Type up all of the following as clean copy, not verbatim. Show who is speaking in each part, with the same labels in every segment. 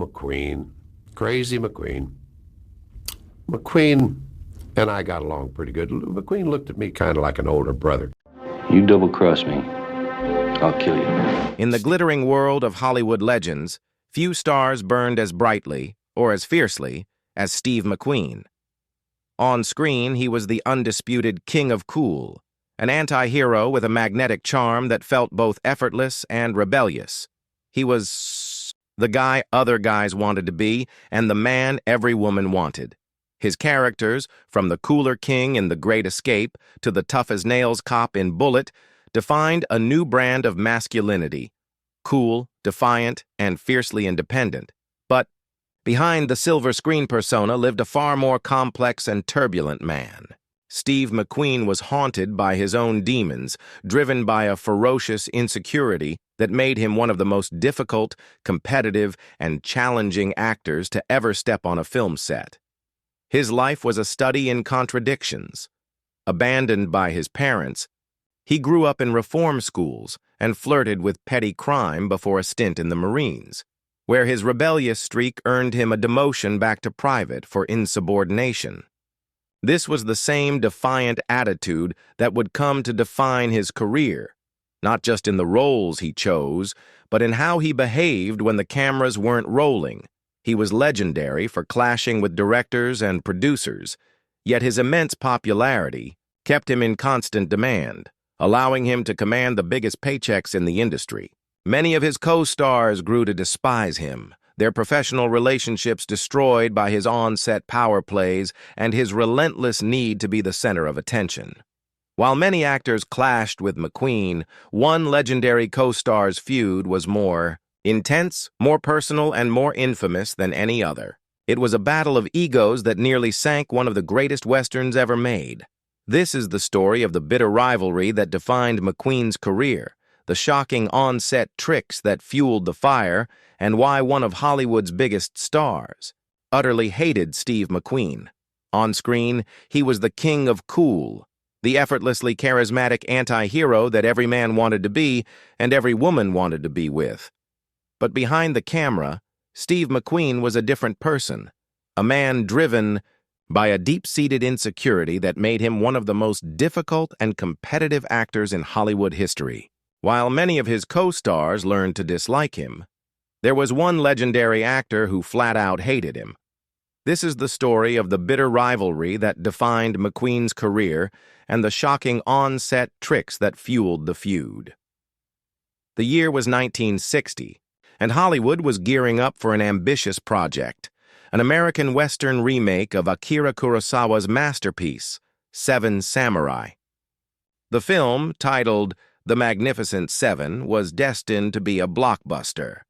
Speaker 1: McQueen. Crazy McQueen. McQueen and I got along pretty good. McQueen looked at me kind of like an older brother.
Speaker 2: You double-cross me, I'll kill you.
Speaker 3: In the glittering world of Hollywood legends, few stars burned as brightly, or as fiercely, as Steve McQueen. On screen, he was the undisputed king of cool, an anti-hero with a magnetic charm that felt both effortless and rebellious. He was the guy other guys wanted to be, and the man every woman wanted. His characters, from the cooler king in The Great Escape to the tough-as-nails cop in Bullet, defined a new brand of masculinity, cool, defiant, and fiercely independent. But behind the silver screen persona lived a far more complex and turbulent man. Steve McQueen was haunted by his own demons, driven by a ferocious insecurity that made him one of the most difficult, competitive, and challenging actors to ever step on a film set. His life was a study in contradictions. Abandoned by his parents, he grew up in reform schools and flirted with petty crime before a stint in the Marines, where his rebellious streak earned him a demotion back to private for insubordination. This was the same defiant attitude that would come to define his career, not just in the roles he chose, but in how he behaved when the cameras weren't rolling. He was legendary for clashing with directors and producers, yet his immense popularity kept him in constant demand, allowing him to command the biggest paychecks in the industry. Many of his co-stars grew to despise him, their professional relationships destroyed by his on-set power plays and his relentless need to be the center of attention. While many actors clashed with McQueen, one legendary co-star's feud was more intense, more personal, and more infamous than any other. It was a battle of egos that nearly sank one of the greatest westerns ever made. This is the story of the bitter rivalry that defined McQueen's career, the shocking on-set tricks that fueled the fire, and why one of Hollywood's biggest stars utterly hated Steve McQueen. On screen, he was the king of cool, the effortlessly charismatic anti-hero that every man wanted to be and every woman wanted to be with. But behind the camera, Steve McQueen was a different person, a man driven by a deep-seated insecurity that made him one of the most difficult and competitive actors in Hollywood history. While many of his co-stars learned to dislike him, there was one legendary actor who flat-out hated him. This is the story of the bitter rivalry that defined McQueen's career and the shocking on-set tricks that fueled the feud. The year was 1960. And Hollywood was gearing up for an ambitious project, an American Western remake of Akira Kurosawa's masterpiece, Seven Samurai. The film, titled The Magnificent Seven, was destined to be a blockbuster.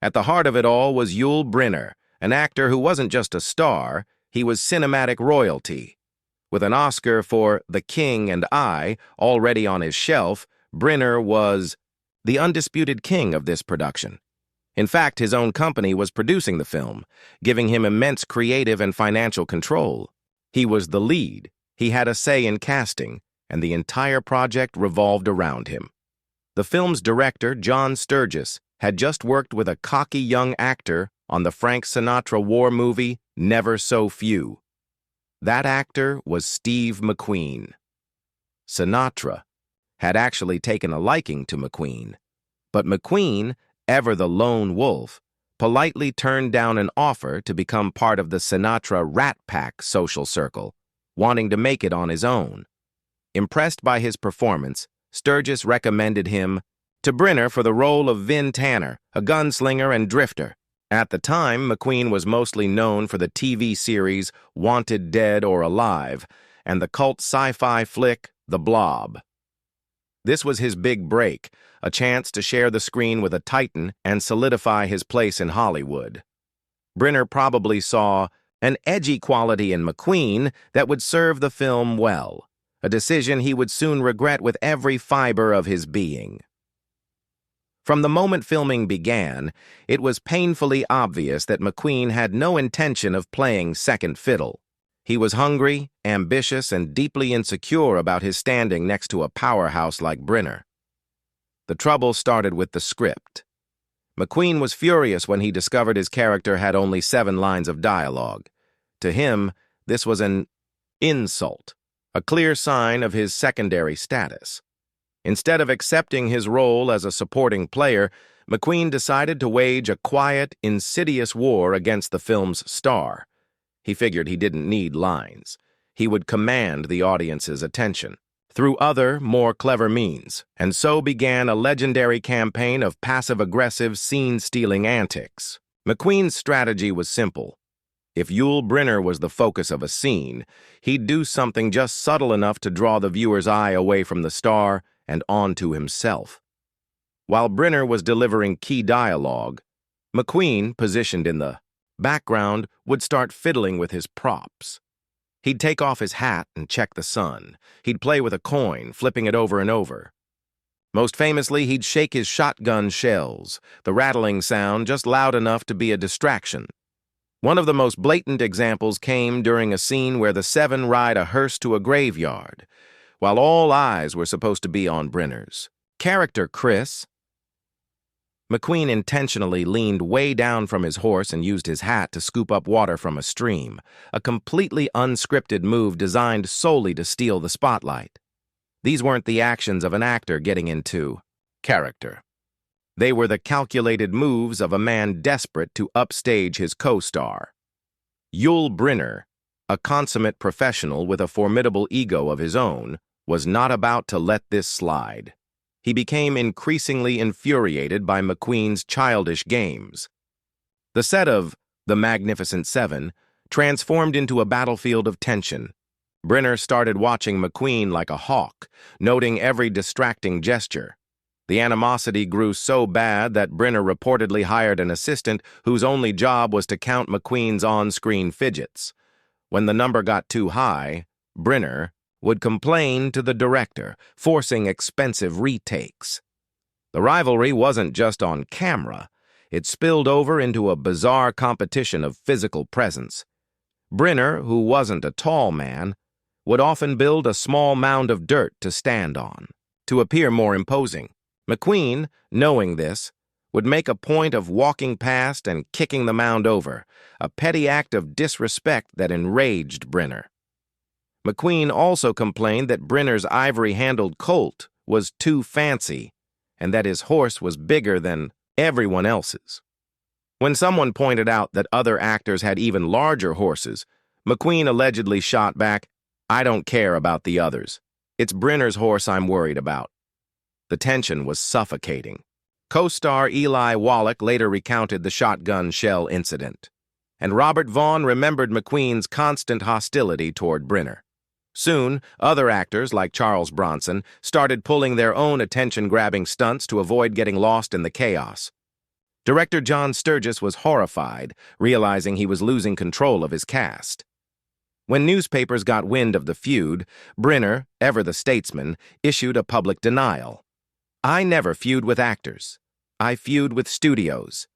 Speaker 3: At the heart of it all was Yul Brynner, an actor who wasn't just a star, he was cinematic royalty. With an Oscar for The King and I already on his shelf, Brynner was the undisputed king of this production. In fact, his own company was producing the film, giving him immense creative and financial control. He was the lead, he had a say in casting, and the entire project revolved around him. The film's director, John Sturges, had just worked with a cocky young actor on the Frank Sinatra war movie, Never So Few. That actor was Steve McQueen. Sinatra had actually taken a liking to McQueen, but McQueen, ever the lone wolf, politely turned down an offer to become part of the Sinatra Rat Pack social circle, wanting to make it on his own. Impressed by his performance, Sturges recommended him to Brynner for the role of Vin Tanner, a gunslinger and drifter. At the time, McQueen was mostly known for the TV series Wanted Dead or Alive and the cult sci-fi flick The Blob. This was his big break, a chance to share the screen with a titan and solidify his place in Hollywood. Brynner probably saw an edgy quality in McQueen that would serve the film well, a decision he would soon regret with every fiber of his being. From the moment filming began, it was painfully obvious that McQueen had no intention of playing second fiddle. He was hungry, ambitious, and deeply insecure about his standing next to a powerhouse like Brynner. The trouble started with the script. McQueen was furious when he discovered his character had only 7 lines of dialogue. To him, this was an insult, a clear sign of his secondary status. Instead of accepting his role as a supporting player, McQueen decided to wage a quiet, insidious war against the film's star. He figured he didn't need lines. He would command the audience's attention through other, more clever means, and so began a legendary campaign of passive-aggressive, scene-stealing antics. McQueen's strategy was simple. If Yul Brynner was the focus of a scene, he'd do something just subtle enough to draw the viewer's eye away from the star and onto himself. While Brynner was delivering key dialogue, McQueen, positioned in the background, would start fiddling with his props. He'd take off his hat and check the sun. He'd play with a coin, flipping it over and over. Most famously, he'd shake his shotgun shells, the rattling sound just loud enough to be a distraction. One of the most blatant examples came during a scene where the 7 ride a hearse to a graveyard, while all eyes were supposed to be on Brynner's character, Chris. McQueen intentionally leaned way down from his horse and used his hat to scoop up water from a stream, a completely unscripted move designed solely to steal the spotlight. These weren't the actions of an actor getting into character. They were the calculated moves of a man desperate to upstage his co-star. Yul Brynner, a consummate professional with a formidable ego of his own, was not about to let this slide. He became increasingly infuriated by McQueen's childish games. The set of The Magnificent Seven transformed into a battlefield of tension. Brynner started watching McQueen like a hawk, noting every distracting gesture. The animosity grew so bad that Brynner reportedly hired an assistant whose only job was to count McQueen's on-screen fidgets. When the number got too high, Brynner would complain to the director, forcing expensive retakes. The rivalry wasn't just on camera. It spilled over into a bizarre competition of physical presence. Brynner, who wasn't a tall man, would often build a small mound of dirt to stand on, to appear more imposing. McQueen, knowing this, would make a point of walking past and kicking the mound over, a petty act of disrespect that enraged Brynner. McQueen also complained that Brynner's ivory-handled colt was too fancy and that his horse was bigger than everyone else's. When someone pointed out that other actors had even larger horses, McQueen allegedly shot back, "I don't care about the others. It's Brynner's horse I'm worried about." The tension was suffocating. Co-star Eli Wallach later recounted the shotgun shell incident, and Robert Vaughn remembered McQueen's constant hostility toward Brynner. Soon, other actors, like Charles Bronson, started pulling their own attention-grabbing stunts to avoid getting lost in the chaos. Director John Sturges was horrified, realizing he was losing control of his cast. When newspapers got wind of the feud, Brynner, ever the statesman, issued a public denial. "I never feud with actors. I feud with studios."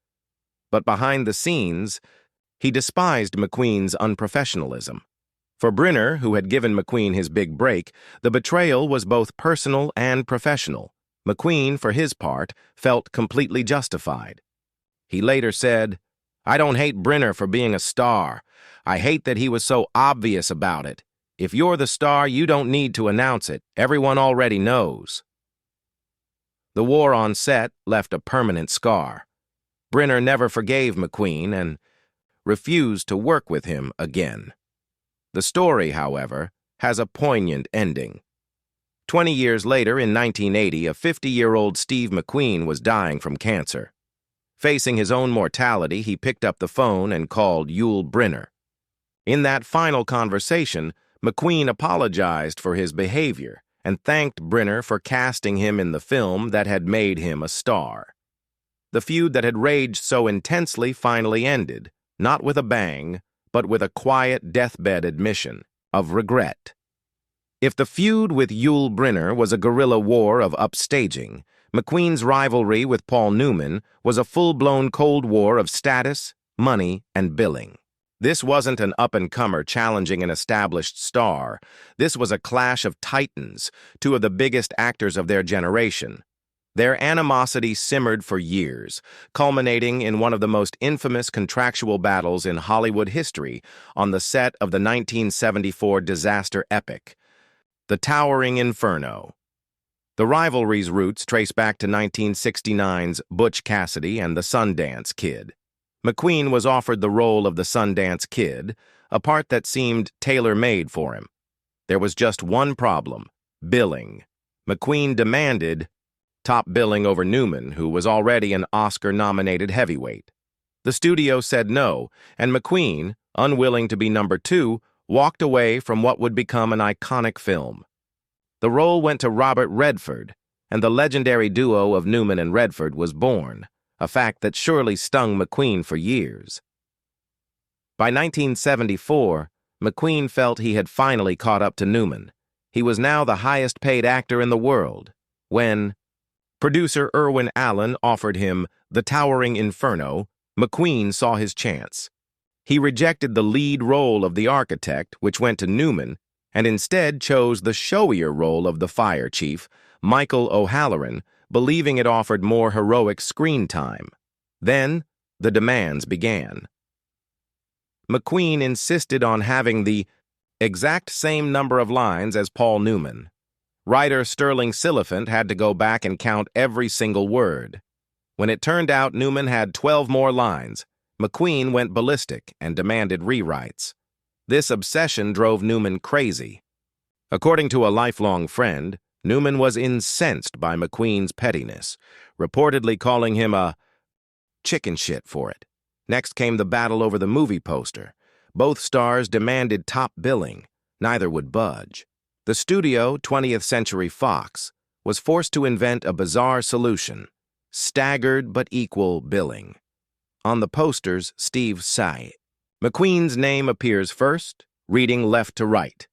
Speaker 3: But behind the scenes, he despised McQueen's unprofessionalism. For Brynner, who had given McQueen his big break, the betrayal was both personal and professional. McQueen, for his part, felt completely justified. He later said, "I don't hate Brynner for being a star. I hate that he was so obvious about it. If you're the star, you don't need to announce it. Everyone already knows." The war on set left a permanent scar. Brynner never forgave McQueen and refused to work with him again. The story, however, has a poignant ending. 20 years later, in 1980, a 50-year-old Steve McQueen was dying from cancer. Facing his own mortality, he picked up the phone and called Yul Brynner. In that final conversation, McQueen apologized for his behavior and thanked Brynner for casting him in the film that had made him a star. The feud that had raged so intensely finally ended, not with a bang, but with a quiet deathbed admission of regret. If the feud with Yul Brynner was a guerrilla war of upstaging, McQueen's rivalry with Paul Newman was a full-blown Cold War of status, money, and billing. This wasn't an up-and-comer challenging an established star. This was a clash of titans, two of the biggest actors of their generation. Their animosity simmered for years, culminating in one of the most infamous contractual battles in Hollywood history on the set of the 1974 disaster epic, The Towering Inferno. The rivalry's roots trace back to 1969's Butch Cassidy and the Sundance Kid. McQueen was offered the role of the Sundance Kid, a part that seemed tailor-made for him. There was just one problem: billing. McQueen demanded top billing over Newman, who was already an Oscar-nominated heavyweight. The studio said no, and McQueen, unwilling to be number two, walked away from what would become an iconic film. The role went to Robert Redford, and the legendary duo of Newman and Redford was born, a fact that surely stung McQueen for years. By 1974, McQueen felt he had finally caught up to Newman. He was now the highest-paid actor in the world, when producer Irwin Allen offered him The Towering Inferno. McQueen saw his chance. He rejected the lead role of the architect, which went to Newman, and instead chose the showier role of the fire chief, Michael O'Halloran, believing it offered more heroic screen time. Then, the demands began. McQueen insisted on having the exact same number of lines as Paul Newman. Writer Sterling Siliphant had to go back and count every single word. When it turned out Newman had 12 more lines, McQueen went ballistic and demanded rewrites. This obsession drove Newman crazy. According to a lifelong friend, Newman was incensed by McQueen's pettiness, reportedly calling him a chicken shit for it. Next came the battle over the movie poster. Both stars demanded top billing. Neither would budge. The studio, 20th Century Fox, was forced to invent a bizarre solution: staggered but equal billing. On the posters, Steve Sy. McQueen's name appears first, reading left to right.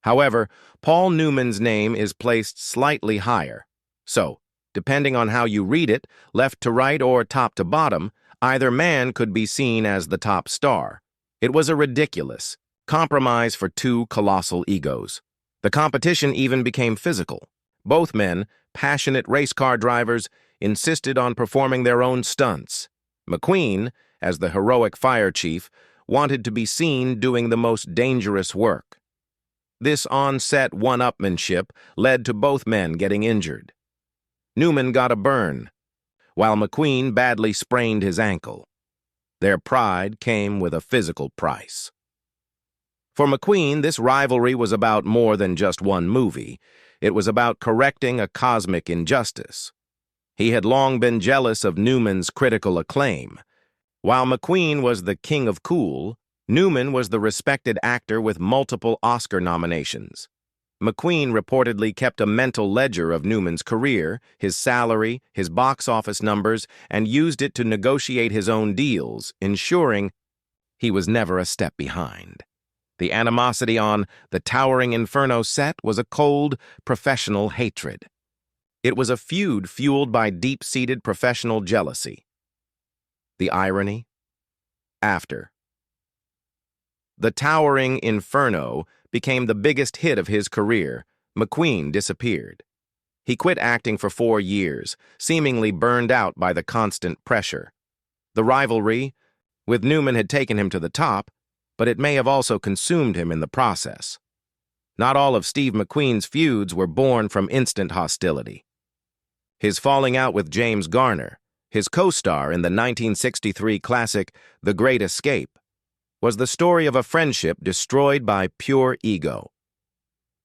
Speaker 3: However, Paul Newman's name is placed slightly higher. So, depending on how you read it, left to right or top to bottom, either man could be seen as the top star. It was a ridiculous compromise for two colossal egos. The competition even became physical. Both men, passionate race car drivers, insisted on performing their own stunts. McQueen, as the heroic fire chief, wanted to be seen doing the most dangerous work. This on-set one-upmanship led to both men getting injured. Newman got a burn, while McQueen badly sprained his ankle. Their pride came with a physical price. For McQueen, this rivalry was about more than just one movie. It was about correcting a cosmic injustice. He had long been jealous of Newman's critical acclaim. While McQueen was the king of cool, Newman was the respected actor with multiple Oscar nominations. McQueen reportedly kept a mental ledger of Newman's career, his salary, his box office numbers, and used it to negotiate his own deals, ensuring he was never a step behind. The animosity on The Towering Inferno set was a cold, professional hatred. It was a feud fueled by deep-seated professional jealousy. The irony? After The Towering Inferno became the biggest hit of his career, McQueen disappeared. He quit acting for 4 years, seemingly burned out by the constant pressure. The rivalry with Newman had taken him to the top, but it may have also consumed him in the process. Not all of Steve McQueen's feuds were born from instant hostility. His falling out with James Garner, his co-star in the 1963 classic The Great Escape, was the story of a friendship destroyed by pure ego.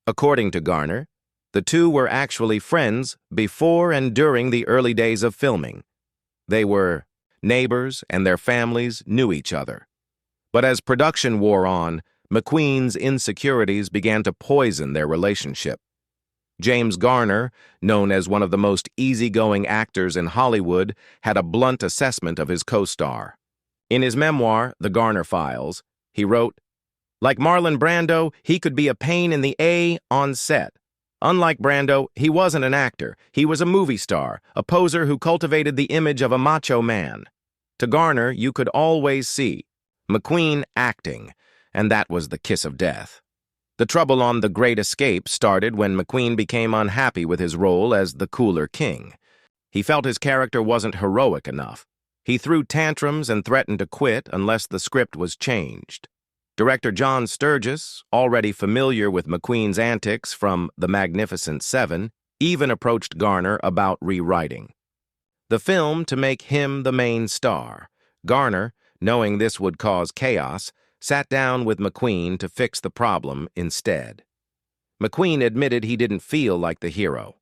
Speaker 3: According to Garner, the two were actually friends before and during the early days of filming. They were neighbors and their families knew each other. But as production wore on, McQueen's insecurities began to poison their relationship. James Garner, known as one of the most easygoing actors in Hollywood, had a blunt assessment of his co-star. In his memoir, The Garner Files, he wrote, "Like Marlon Brando, he could be a pain in the A on set. Unlike Brando, he wasn't an actor. He was a movie star, a poser who cultivated the image of a macho man. To Garner, you could always see McQueen acting, and that was the kiss of death." The trouble on The Great Escape started when McQueen became unhappy with his role as the cooler king. He felt his character wasn't heroic enough. He threw tantrums and threatened to quit unless the script was changed. Director John Sturges, already familiar with McQueen's antics from The Magnificent Seven, even approached Garner about rewriting the film to make him the main star. Garner, knowing this would cause chaos, sat down with McQueen to fix the problem instead. McQueen admitted he didn't feel like the hero.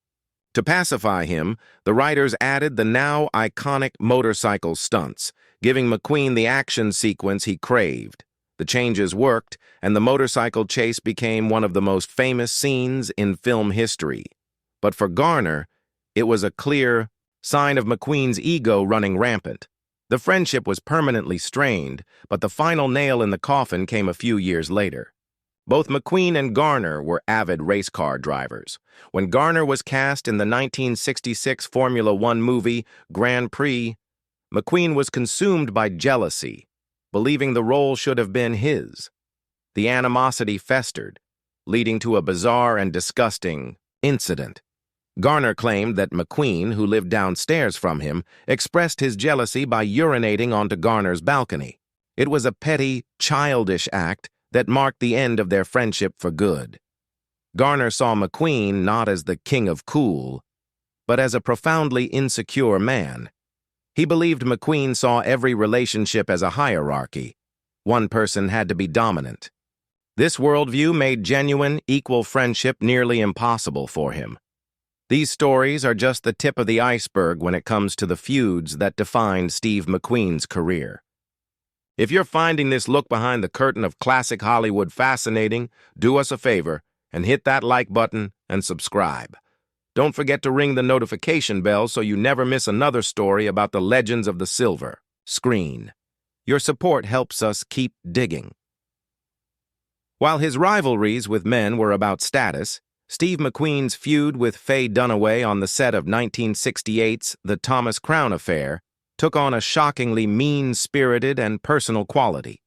Speaker 3: To pacify him, the writers added the now iconic motorcycle stunts, giving McQueen the action sequence he craved. The changes worked, and the motorcycle chase became one of the most famous scenes in film history. But for Garner, it was a clear sign of McQueen's ego running rampant. The friendship was permanently strained, but the final nail in the coffin came a few years later. Both McQueen and Garner were avid race car drivers. When Garner was cast in the 1966 Formula One movie Grand Prix, McQueen was consumed by jealousy, believing the role should have been his. The animosity festered, leading to a bizarre and disgusting incident. Garner claimed that McQueen, who lived downstairs from him, expressed his jealousy by urinating onto Garner's balcony. It was a petty, childish act that marked the end of their friendship for good. Garner saw McQueen not as the king of cool, but as a profoundly insecure man. He believed McQueen saw every relationship as a hierarchy. One person had to be dominant. This worldview made genuine, equal friendship nearly impossible for him. These stories are just the tip of the iceberg when it comes to the feuds that defined Steve McQueen's career. If you're finding this look behind the curtain of classic Hollywood fascinating, do us a favor and hit that like button and subscribe. Don't forget to ring the notification bell so you never miss another story about the legends of the silver screen. Your support helps us keep digging. While his rivalries with men were about status, Steve McQueen's feud with Faye Dunaway on the set of 1968's The Thomas Crown Affair took on a shockingly mean-spirited and personal quality.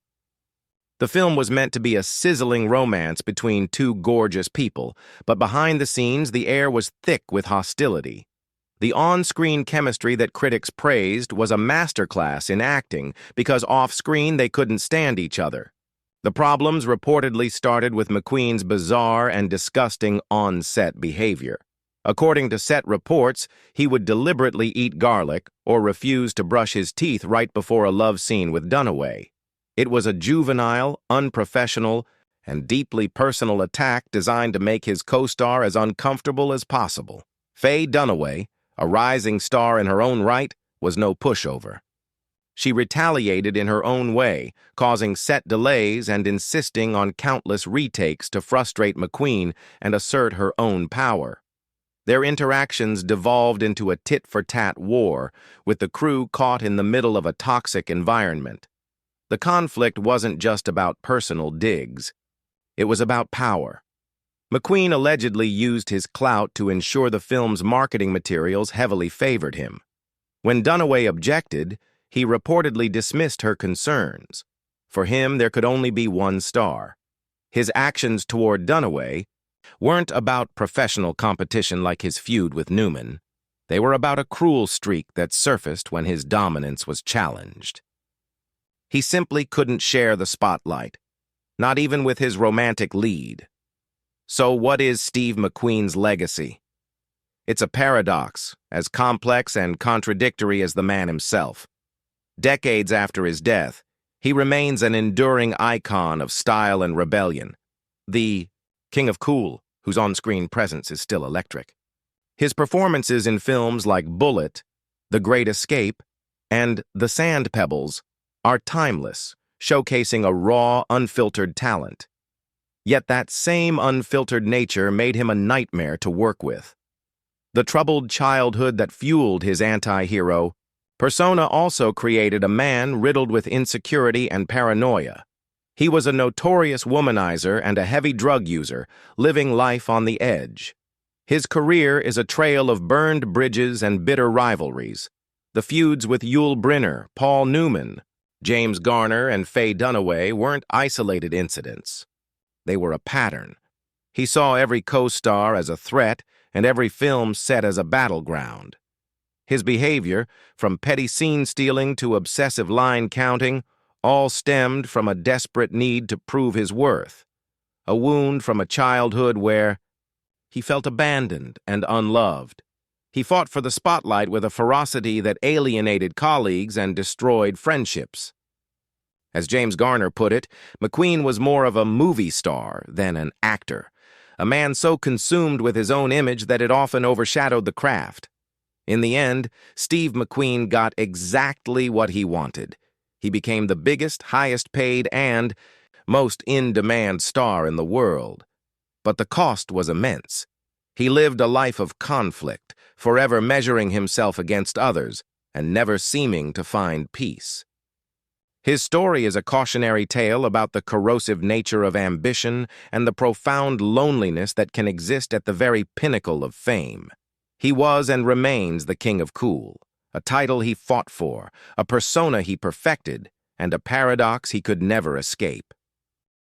Speaker 3: The film was meant to be a sizzling romance between two gorgeous people, but behind the scenes the air was thick with hostility. The on-screen chemistry that critics praised was a masterclass in acting because off-screen they couldn't stand each other. The problems reportedly started with McQueen's bizarre and disgusting on-set behavior. According to set reports, he would deliberately eat garlic or refuse to brush his teeth right before a love scene with Dunaway. It was a juvenile, unprofessional, and deeply personal attack designed to make his co-star as uncomfortable as possible. Faye Dunaway, a rising star in her own right, was no pushover. She retaliated in her own way, causing set delays and insisting on countless retakes to frustrate McQueen and assert her own power. Their interactions devolved into a tit-for-tat war, with the crew caught in the middle of a toxic environment. The conflict wasn't just about personal digs. It was about power. McQueen allegedly used his clout to ensure the film's marketing materials heavily favored him. When Dunaway objected, he reportedly dismissed her concerns. For him, there could only be one star. His actions toward Dunaway weren't about professional competition like his feud with Newman. They were about a cruel streak that surfaced when his dominance was challenged. He simply couldn't share the spotlight, not even with his romantic lead. So what is Steve McQueen's legacy? It's a paradox, as complex and contradictory as the man himself. Decades after his death, he remains an enduring icon of style and rebellion, the king of cool, whose on-screen presence is still electric. His performances in films like Bullitt, The Great Escape, and The Sand Pebbles are timeless, showcasing a raw, unfiltered talent. Yet that same unfiltered nature made him a nightmare to work with. The troubled childhood that fueled his anti-hero persona also created a man riddled with insecurity and paranoia. He was a notorious womanizer and a heavy drug user, living life on the edge. His career is a trail of burned bridges and bitter rivalries. The feuds with Yul Brynner, Paul Newman, James Garner, and Faye Dunaway weren't isolated incidents. They were a pattern. He saw every co-star as a threat and every film set as a battleground. His behavior, from petty scene stealing to obsessive line counting, all stemmed from a desperate need to prove his worth, a wound from a childhood where he felt abandoned and unloved. He fought for the spotlight with a ferocity that alienated colleagues and destroyed friendships. As James Garner put it, McQueen was more of a movie star than an actor, a man so consumed with his own image that it often overshadowed the craft. In the end, Steve McQueen got exactly what he wanted. He became the biggest, highest-paid, and most in-demand star in the world. But the cost was immense. He lived a life of conflict, forever measuring himself against others and never seeming to find peace. His story is a cautionary tale about the corrosive nature of ambition and the profound loneliness that can exist at the very pinnacle of fame. He was and remains the King of Cool, a title he fought for, a persona he perfected, and a paradox he could never escape.